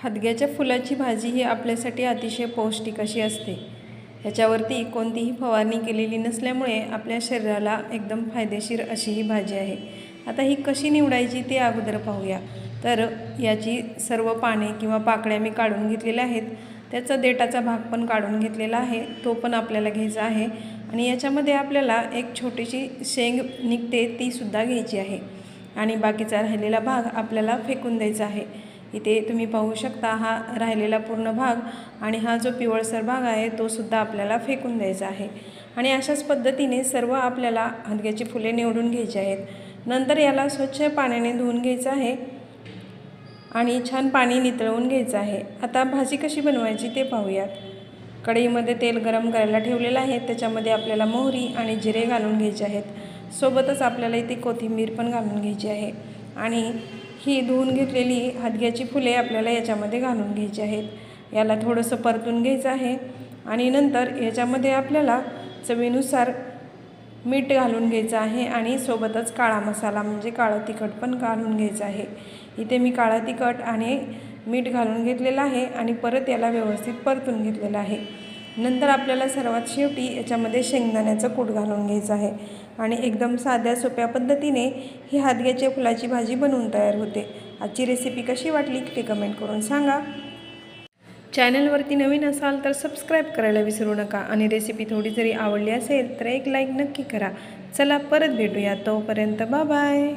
हदग्याच्या फुलाची भाजी ही आपल्यासाठी अतिशय पौष्टिक अशी असते। ह्याच्यावरती कोणतीही फवारणी केलेली नसल्यामुळे आपल्या शरीराला एकदम फायदेशीर अशी ही भाजी आहे। आता ही कशी निवडायची ते अगोदर पाहूया। तर याची सर्व पाने किंवा पाकळ्या मी काढून घेतलेल्या आहेत। त्याचा देठाचा भाग पण काढून घेतलेला आहे, तो पण आपल्याला घ्यायचा आहे। आणि याच्यामध्ये आपल्याला एक छोटीशी शेंग निघते ती सुद्धा घ्यायची आहे आणि बाकीचा राहिलेला भाग आपल्याला फेकून द्यायचा आहे। इथे तुम्ही पाहू शकता हा राहिलेला पूर्ण भाग आणि हा जो पिवळसर भाग आहे तो सुद्धा आपल्याला फेकून द्यायचा आहे। आणि अशाच पद्धतीने सर्व आपल्याला हदग्याची फुले निवडून घ्यायची आहेत। नंतर याला स्वच्छ पाण्याने धुवून घ्यायचं आहे आणि छान पाणी नितळवून घ्यायचं आहे। आता भाजी कशी बनवायची ते पाहूयात। कढईमध्ये तेल गरम करायला ठेवलेलं आहे, त्याच्यामध्ये आपल्याला मोहरी आणि जिरे घालून घ्यायचे आहेत। सोबतच आपल्याला इथे कोथिंबीर पण घालून घ्यायची आहे आणि ही धुवून घेतलेली हदग्याची फुले आपल्याला याच्यामध्ये घालून घ्यायची आहेत। याला थोडंसं परतून घ्यायचं आहे आणि नंतर याच्यामध्ये आपल्याला चवीनुसार मीठ घालून घ्यायचं आहे आणि सोबतच काळा मसाला म्हणजे काळं तिखट पण घालून घ्यायचं आहे। इथे मी काळा तिखट आणि मीठ घालून घेतलेलं आहे आणि परत याला व्यवस्थित परतून घेतलेलं आहे। नंतर आपल्याला सर्वात शेवटी याच्यामध्ये शेंगदाण्याचं कूट घालून घ्यायचं आहे आणि एकदम साध्या सोप्या पद्धतीने ही हदग्याच्या फुलाची भाजी बनवून तयार होते। आजची रेसिपी कशी वाटली ते कमेंट करून सांगा। चॅनलवरती नवीन असाल तर सबस्क्राईब करायला विसरू नका आणि रेसिपी थोडी जरी आवडली असेल तर एक लाईक नक्की करा। चला परत भेटूया, तोपर्यंत बाय बाय।